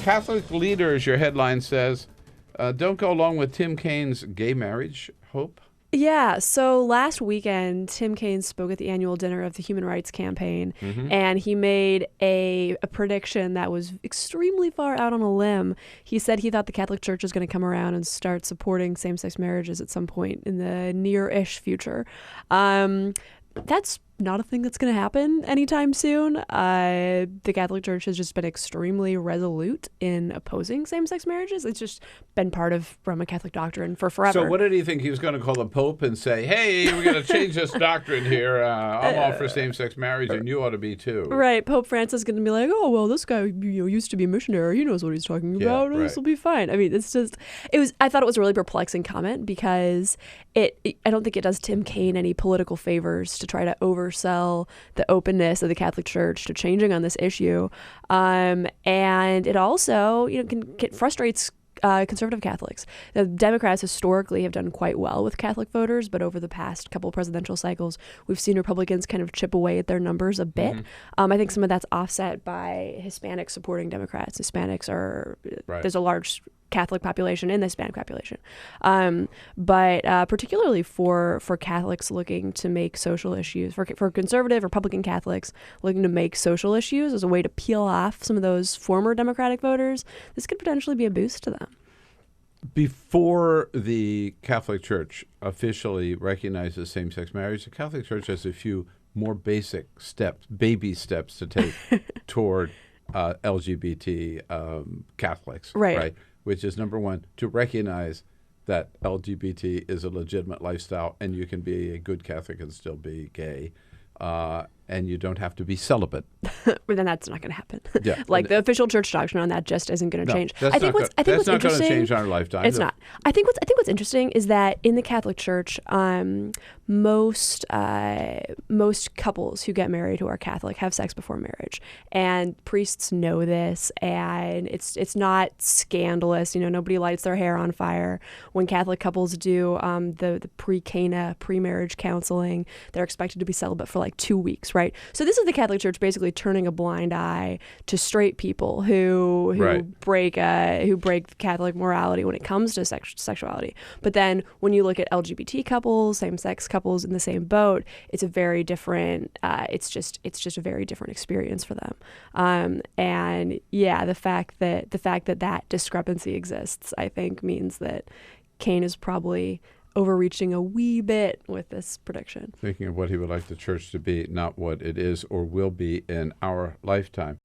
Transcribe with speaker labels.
Speaker 1: Catholic leaders, your headline says, don't go along with Tim Kaine's gay marriage hope.
Speaker 2: Yeah, so last weekend, Tim Kaine spoke at the annual dinner of the Human Rights Campaign, and he made a prediction that was extremely far out on a limb. He said he thought the Catholic Church was going to come around and start supporting same-sex marriages at some point in the near-ish future. That's not a thing that's going to happen anytime soon. The Catholic Church has just been extremely resolute in opposing same-sex marriages. It's just been part of Roman Catholic doctrine for forever.
Speaker 1: So what did he think? He was going to call the Pope and say, hey, we're going to change this doctrine here. I'm all for same-sex marriage, and you ought to be too.
Speaker 2: Right. Pope Francis is going to be like, oh, well, this guy used to be a missionary. He knows what he's talking about.
Speaker 1: Right.
Speaker 2: This will be fine. I mean, I thought it was a really perplexing comment because I don't think it does Tim Kaine any political favors to try to oversell the openness of the Catholic Church to changing on this issue. And it also, frustrates conservative Catholics. The Democrats historically have done quite well with Catholic voters, but over the past couple presidential cycles, we've seen Republicans kind of chip away at their numbers a bit. I think some of that's offset by Hispanics supporting Democrats. Hispanics there's a large Catholic population in the Hispanic population. But particularly for Catholics looking to make social issues, for conservative Republican Catholics looking to make social issues as a way to peel off some of those former Democratic voters, this could potentially be a boost to them.
Speaker 1: Before the Catholic Church officially recognizes same-sex marriage, the Catholic Church has a few more basic steps, baby steps to take toward LGBT Catholics. Right. Which is, number one, to recognize that LGBT is a legitimate lifestyle and you can be a good Catholic and still be gay. And you don't have to be celibate.
Speaker 2: But then that's not going to happen.
Speaker 1: Yeah.
Speaker 2: The official church doctrine on that just isn't going to change.
Speaker 1: That's not going to change in our lifetime.
Speaker 2: It's not. I think what's interesting is that in the Catholic Church, most couples who get married who are Catholic have sex before marriage, and priests know this, and it's not scandalous. Nobody lights their hair on fire when Catholic couples do the pre-Cana pre-marriage counseling. They're expected to be celibate for like 2 weeks. Right. So this is the Catholic Church basically turning a blind eye to straight people who break Catholic morality when it comes to sexuality. But then when you look at LGBT couples, same-sex couples in the same boat, it's a very different. It's just a very different experience for them. And yeah, the fact that discrepancy exists, I think, means that Kaine is probably overreaching a wee bit with this prediction.
Speaker 1: Thinking of what he would like the church to be, not what it is or will be in our lifetime.